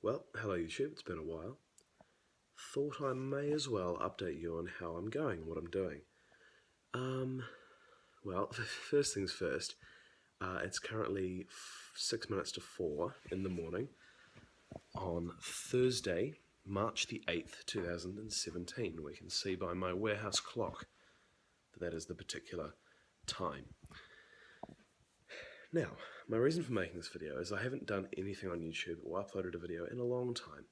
Well, hello YouTube, it's been a while. Thought I may as well update you on how I'm going, what I'm doing. Well, first things first, it's currently 6 minutes to 4 in the morning on Thursday, March the 8th, 2017. We can see by my warehouse clock that is the particular time. Now, my reason for making this video is I haven't done anything on YouTube or uploaded a video in a long time.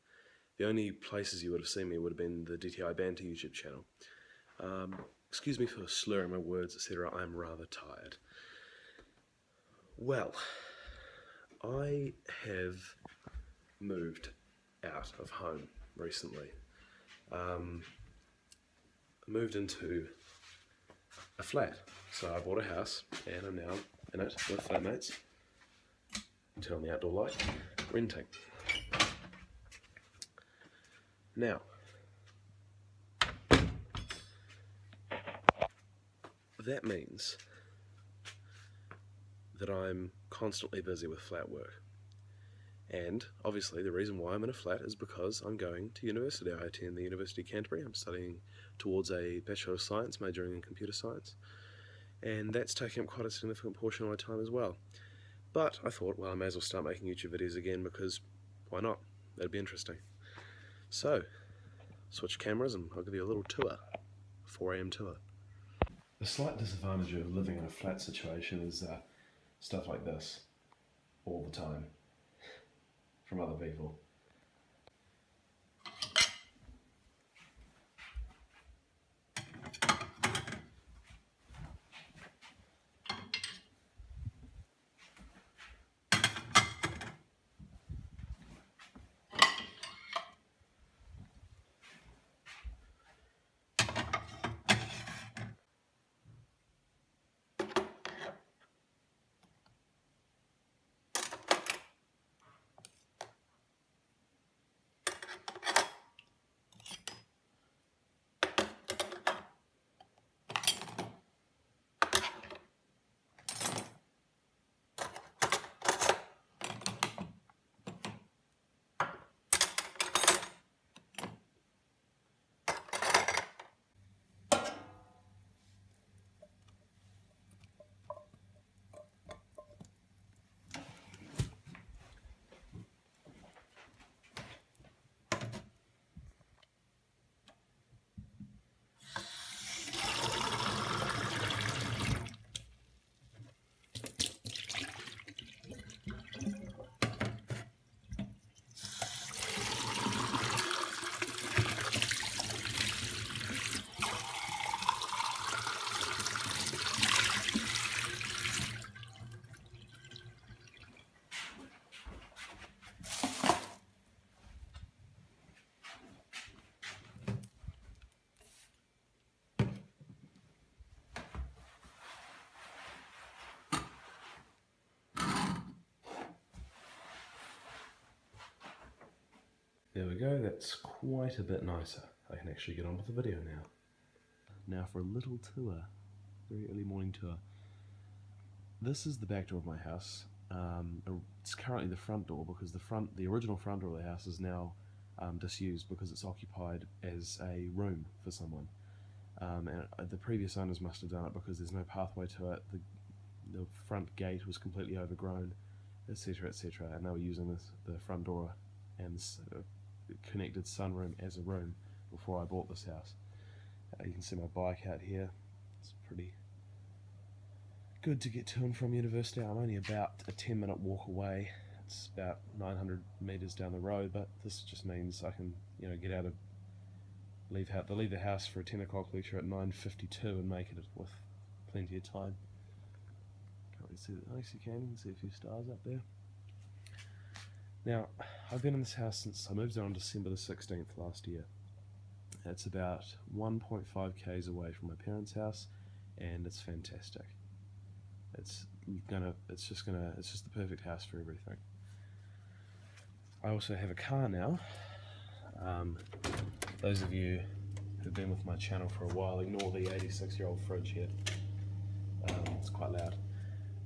The only places you would have seen me would have been the DTI Banter YouTube channel. Excuse me for slurring my words, etc. I'm rather tired. Well, I have moved out of home recently. I moved into a flat. So I bought a house and I'm now in it with flatmates. Turn on the outdoor light. Renting. Now, that means that I'm constantly busy with flat work. And obviously the reason why I'm in a flat is because I'm going to university. I attend the University of Canterbury. I'm studying towards a Bachelor of Science, majoring in Computer Science. And that's taking up quite a significant portion of my time as well. But I thought, well, I may as well start making YouTube videos again because why not? That'd be interesting. So, switch cameras and I'll give you a little tour. 4 AM tour. The slight disadvantage of living in a flat situation is stuff like this all the time from other people. There we go, that's quite a bit nicer. I can actually get on with the video now. Now for a little tour, very early morning tour. This is the back door of my house. It's currently the front door because the original front door of the house is now disused because it's occupied as a room for someone. And the previous owners must have done it because there's no pathway to it. The front gate was completely overgrown, etc., etc. And they were using the front door and connected sunroom as a room before I bought this house. You can see my bike out here. It's pretty good to get to and from university. I'm only about a 10-minute walk away. It's about 900 meters down the road, but this just means I can, get out of leave the house for a 10 o'clock lecture at 9:52 and make it with plenty of time. Can't really see that nice. You can see a few stars up there. Now, I've been in this house since I moved there on December the 16th last year. It's about 1.5 k's away from my parents' house, and it's fantastic. It's just the perfect house for everything. I also have a car now. Those of you who've been with my channel for a while, ignore the 86-year-old fridge here. It's quite loud.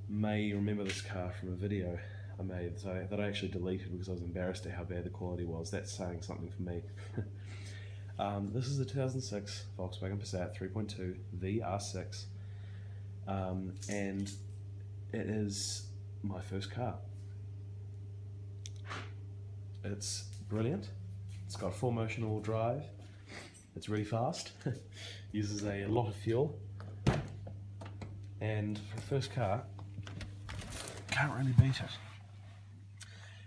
May remember this car from a video I made that I actually deleted because I was embarrassed at how bad the quality was. That's saying something for me. This is a 2006 Volkswagen Passat 3.2 VR6, and it is my first car. It's brilliant. It's got full motion all drive. It's really fast. Uses a lot of fuel. And for the first car, can't really beat it.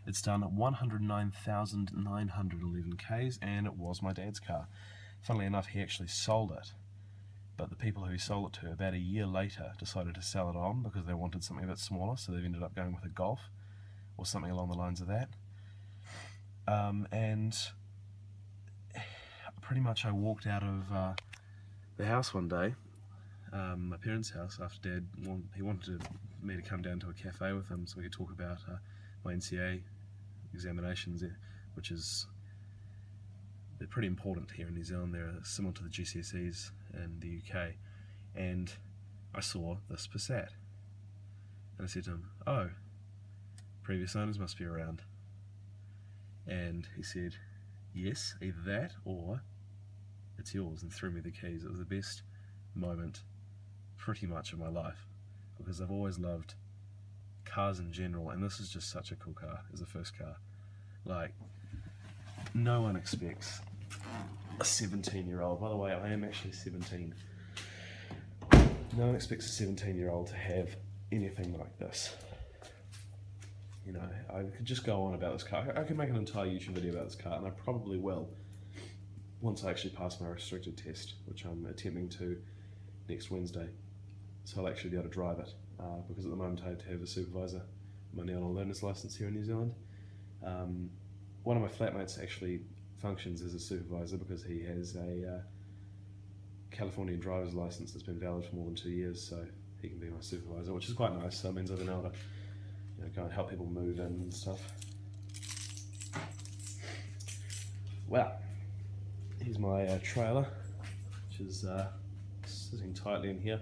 It's done at 109,911 Ks, and it was my dad's car. Funnily enough, he actually sold it. But the people who he sold it to, about a year later, decided to sell it on because they wanted something a bit smaller, so they've ended up going with a Golf, or something along the lines of that. And pretty much I walked out of the house one day, my parents' house, after Dad, he wanted me to come down to a cafe with him so we could talk about my NCA examinations, which is, they're pretty important here in New Zealand. They're similar to the GCSEs in the UK. And I saw this Passat. And I said to him, "Oh, previous owners must be around." And he said, "Yes, either that or it's yours," and threw me the keys. It was the best moment pretty much of my life, because I've always loved cars in general, and this is just such a cool car as a first car. Like, no one expects a 17-year-old, by the way, I am actually 17. No one expects a 17-year-old to have anything like this. You know, I could just go on about this car. I could make an entire YouTube video about this car, and I probably will, once I actually pass my restricted test, which I'm attempting to next Wednesday. So I'll actually be able to drive it, because at the moment I have to have a supervisor. I'm only on a learner's license here in New Zealand. One of my flatmates actually functions as a supervisor because he has a Californian driver's license that's been valid for more than 2 years, so he can be my supervisor, which is quite nice. So that means I've been able to, you know, go and help people move in and stuff. Well, here's my trailer, which is sitting tightly in here.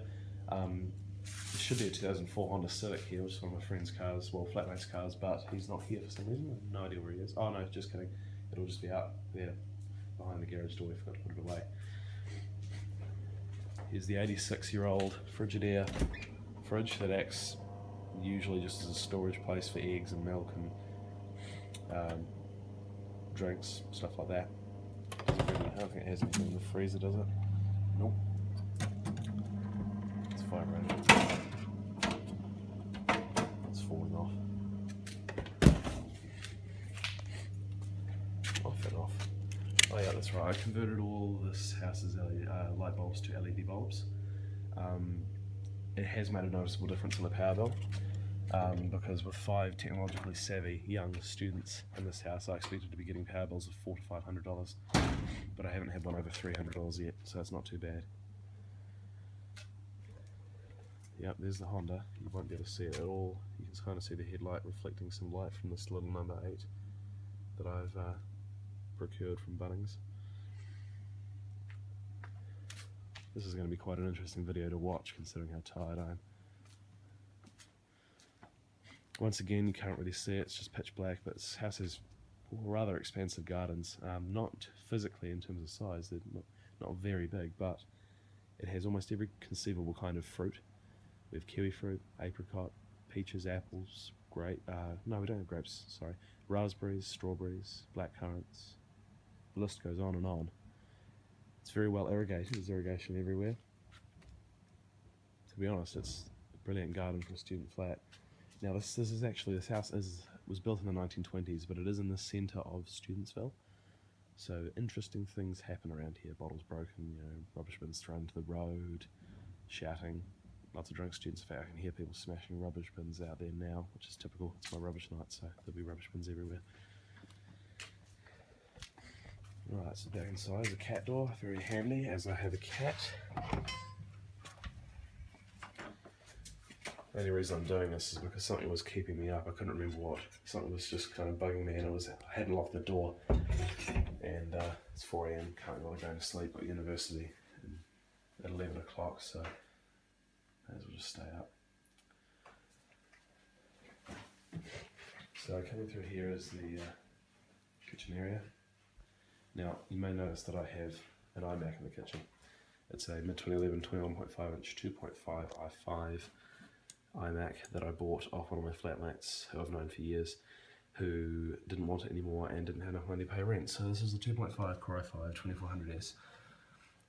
There should be a 2004 Honda Civic here, which is one of my friend's cars, well, flatmate's cars, but he's not here for some reason. I have no idea where he is. Oh no, just kidding. It'll just be out there behind the garage door. We forgot to put it away. Here's the 86-year-old Frigidaire fridge that acts usually just as a storage place for eggs and milk and drinks, stuff like that. I don't think it has anything in the freezer, does it? Nope. It's vibrating. It's falling off. Off and off. Oh yeah, that's right. I converted all this house's light bulbs to LED bulbs. It has made a noticeable difference in the power bill, because with 5 technologically savvy young students in this house, I expected to be getting power bills of $400 to $500, but I haven't had one over $300 yet, so it's not too bad. Yep, there's the Honda. You won't be able to see it at all. You can kind of see the headlight reflecting some light from this little number 8 that I've procured from Bunnings. This is going to be quite an interesting video to watch, considering how tired I am. Once again, you can't really see it, it's just pitch black, but this house has rather expansive gardens. Not physically in terms of size, they're not very big, but it has almost every conceivable kind of fruit. We have kiwi fruit, apricot, peaches, apples, no, we don't have grapes, sorry. Raspberries, strawberries, blackcurrants. The list goes on and on. It's very well irrigated, there's irrigation everywhere. To be honest, it's a brilliant garden for a student flat. Now this house was built in the 1920s, but it is in the centre of Studentsville. So interesting things happen around here. Bottles broken, you know, rubbish bins thrown to the road, shouting, lots of drunk students. In fact, I can hear people smashing rubbish bins out there now, which is typical. It's my rubbish night, so there'll be rubbish bins everywhere. Right, so back inside is a cat door, very handy as I have a cat. The only reason I'm doing this is because something was keeping me up. I couldn't remember what. Something was just kind of bugging me, and I hadn't locked the door. And it's 4 AM, can't really go to sleep at university at 11 o'clock, so may as well just stay up. So coming through here is the kitchen area. Now you may notice that I have an iMac in the kitchen. It's a mid-2011 21.5 inch 2.5 i5 iMac that I bought off one of my flatmates who I've known for years, who didn't want it anymore and didn't have enough money to pay rent. So this is the 2.5 Core i5 2400S,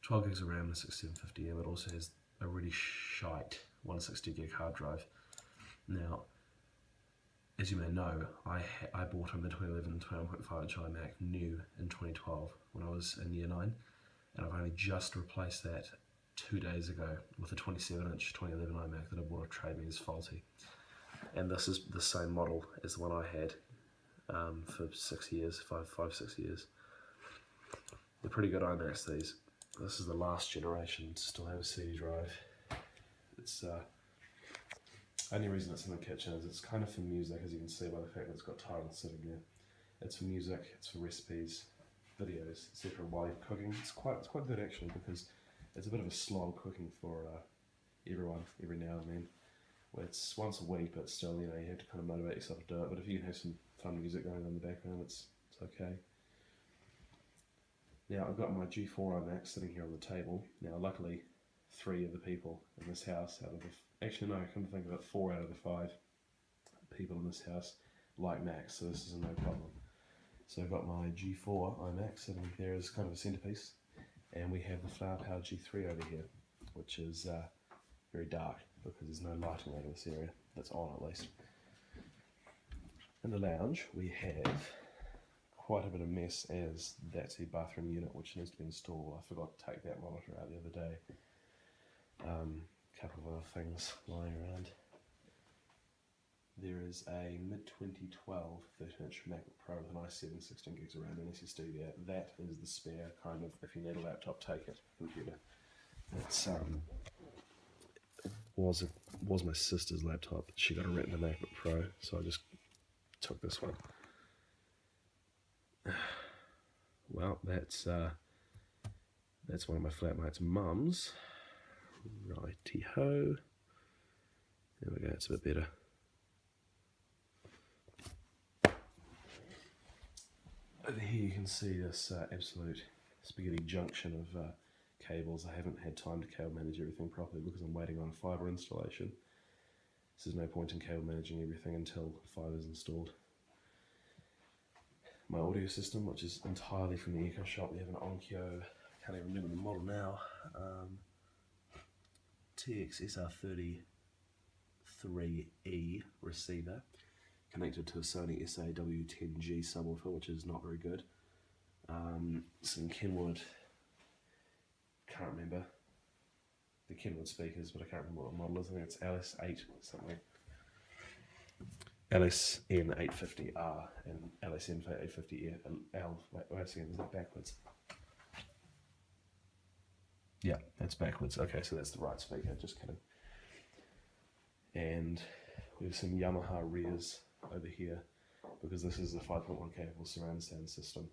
12 gigs of RAM and a 6750M. It also has a really shite 160 gig hard drive. Now, as you may know, I bought a mid-2011 21.5 inch iMac new in 2012 when I was in year 9, and I've only just replaced that 2 days ago with a 27 inch 2011 iMac that I bought off Trade Me as faulty. And this is the same model as the one I had for 6 years, 6 years. They're pretty good iMacs, these. This is the last generation to still have a CD drive. It's only reason it's in the kitchen is it's kind of for music, as you can see by the fact that it's got titles sitting there. It's for music, it's for recipes, videos, etc. while you're cooking. It's quite good actually, because it's a bit of a slog cooking for everyone every now and then. Well, it's once a week, but still, you know, you have to kind of motivate yourself to do it. But if you can have some fun music going on in the background, it's okay. Now I've got my G4 iMac sitting here on the table. Now luckily 3 of the people in this house out of the, actually no, come to think of it, 4 out of the 5 people in this house like Macs, so this is no problem. So I've got my G4 iMac sitting there as kind of a centerpiece, and we have the Flower Power G3 over here, which is very dark because there's no lighting over this area, that's on at least. In the lounge we have quite a bit of mess, as that's the bathroom unit which needs to be installed. I forgot to take that monitor out the other day. A couple of other things lying around. There is a mid-2012 13-inch MacBook Pro with an i7 16 gigs of RAM and SSD there. That is the spare kind of, if you need a laptop, take it computer. It's was my sister's laptop. She got a Retina MacBook Pro, so I just took this one. Well, that's one of my flatmate's mums. Righty-ho. There we go, it's a bit better. Over here you can see this absolute spaghetti junction of cables. I haven't had time to cable manage everything properly because I'm waiting on a fibre installation. So there's no point in cable managing everything until fibre is installed. My audio system, which is entirely from the Echo Shop. We have an Onkyo, I can't even remember the model now, TX-SR33E receiver, connected to a Sony SAW10G subwoofer, which is not very good. Some Kenwood, can't remember the Kenwood speakers, but I can't remember what the model is. I think it's LS8 something. LSN850R and LSN850L. Wait a second, is that backwards? Yeah, that's backwards. Okay, so that's the right speaker, just kidding. And we have some Yamaha rears over here, because this is a 5.1 capable surround sound system.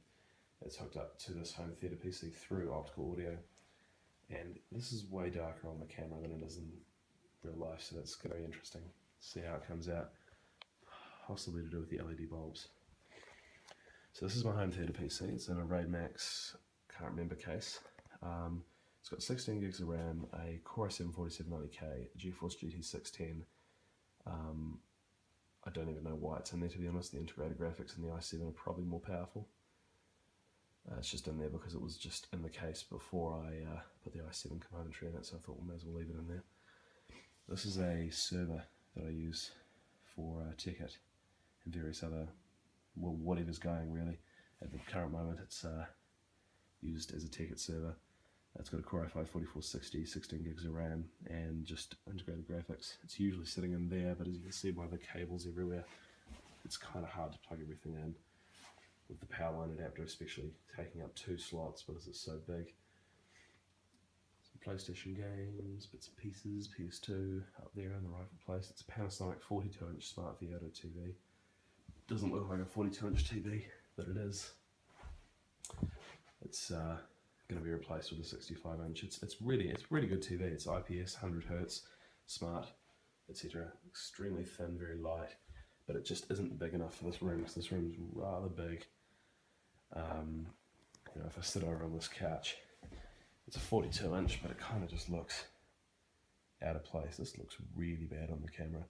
It's hooked up to this home theatre PC through optical audio. And this is way darker on the camera than it is in real life, so that's going to be interesting. See how it comes out. Possibly to do with the LED bulbs. So this is my home theatre PC. It's in a RAID Max, can't remember case. It's got 16 gigs of RAM, a Core i7 4790K, a GeForce GT 610. I don't even know why it's in there, to be honest. The integrated graphics in the i7 are probably more powerful. It's just in there because it was just in the case before I put the i7 componentry in it, so I thought we may as well leave it in there. This is a server that I use for Ticket and various other, well, whatever's going really. At the current moment it's used as a Ticket server. It's got a Core i5 4460, 16 gigs of RAM and just integrated graphics. It's usually sitting in there, but as you can see by the cables everywhere, it's kind of hard to plug everything in with the power line adapter, especially taking up 2 slots because it's so big. Some PlayStation games, bits and pieces, PS2 up there in the rightful place. It's a Panasonic 42-inch Smart Vieoto TV. Doesn't look like a 42-inch TV, but it is. It's going to be replaced with a 65-inch. It's really good TV. It's IPS, 100 Hz, smart, etc. Extremely thin, very light. but it just isn't big enough for this room, because this room is rather big. You know, if I sit over on this couch, it's a 42 inch, but it kind of just looks out of place. This looks really bad on the camera.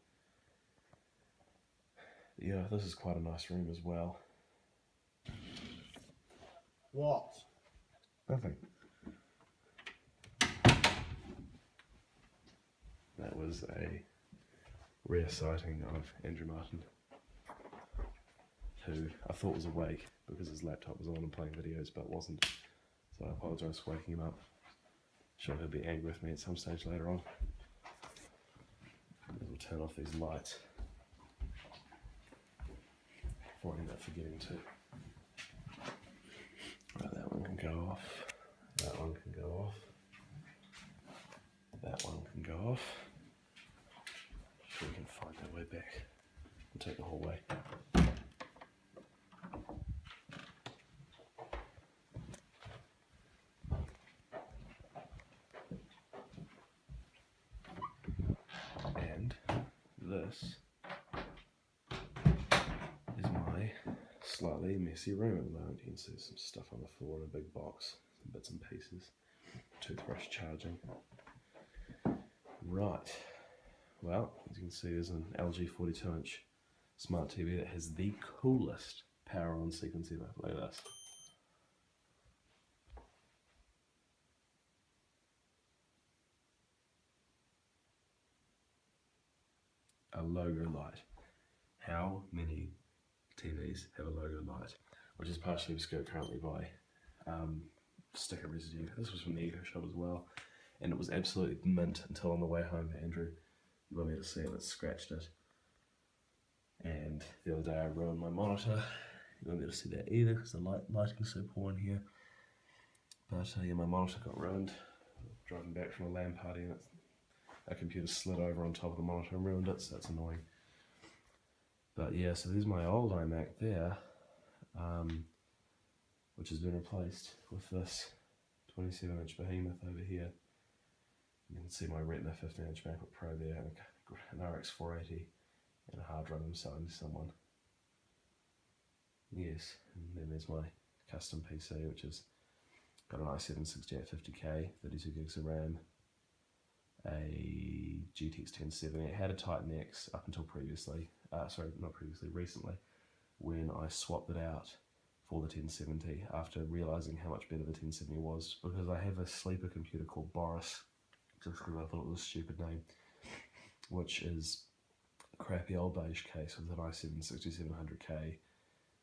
Yeah, this is quite a nice room as well. What? Nothing. That was a rare sighting of Andrew Martin, who I thought was awake because his laptop was on and playing videos, but wasn't. So I apologise for waking him up. Sure, he'll be angry with me at some stage later on. We'll turn off these lights before I end up forgetting to. Right, that one can go off. That one can go off. That one can go off. Sure, we can find our way back and take the whole way. And this is my slightly messy room at the moment. You can see some stuff on the floor in a big box, some bits and pieces, toothbrush charging. Right, well, as you can see, there's an LG 42-inch smart TV that has the coolest power on sequence ever. Look at this. A logo light. How many TVs have a logo light? Which is partially obscured currently by sticker residue. This was from the Eco Shop as well, and it was absolutely mint until on the way home, Andrew, you want me to see it, it scratched it. And the other day I ruined my monitor. You won't be able to see that either because the lighting is so poor in here. But yeah, my monitor got ruined. Driving back from a LAN party, and a computer slid over on top of the monitor and ruined it, so that's annoying. But yeah, so there's my old iMac there, which has been replaced with this 27-inch behemoth over here. You can see my Retina 15-inch MacBook Pro there, and an RX 480, and a hard drive I'm selling to someone. Yes, and then there's my custom PC, which has got an i7 6850K, 32 gigs of RAM, a GTX 1070. It had a Titan X up until recently, when I swapped it out for the 1070 after realising how much better the 1070 was, because I have a sleeper computer called Boris, just because I thought it was a stupid name, which is a crappy old beige case with an i7 6700K,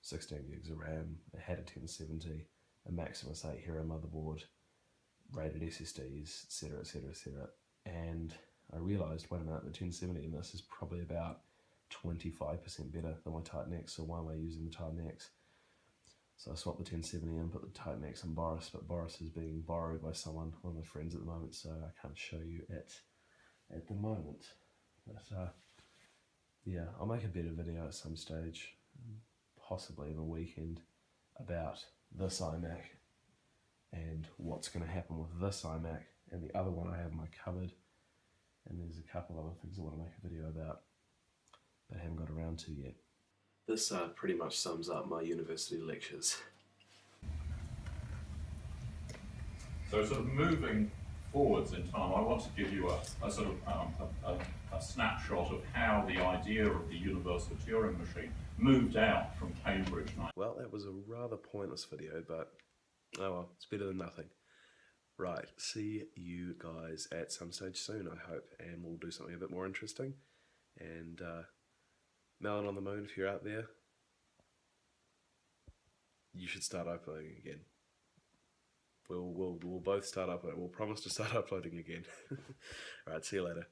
16 gigs of RAM. It had a 1070, a Maximus 8 Hero motherboard, rated SSDs, etc, etc, etc. And I realised, wait a minute, the 1070 in this is probably about 25% better than my Titan X, so why am I using the Titan X? So I swapped the 1070 in, put the Titan X in Boris, but Boris is being borrowed by someone, one of my friends at the moment, so I can't show you it at the moment. But yeah, I'll make a better video at some stage, possibly in a weekend, about this iMac and what's going to happen with this iMac and the other one I have in my cupboard. And there's a couple other things I want to make a video about, but I haven't got around to yet. This pretty much sums up my university lectures. So sort of moving forwards in time, I want to give you a sort of a snapshot of how the idea of the universal Turing machine moved out from Cambridge. Well, that was a rather pointless video, but oh well, it's better than nothing. Right, see you guys at some stage soon, I hope, and we'll do something a bit more interesting. And Melon on the Moon, if you're out there, you should start uploading again. We'll both start uploading. We'll promise to start uploading again. Alright, see you later.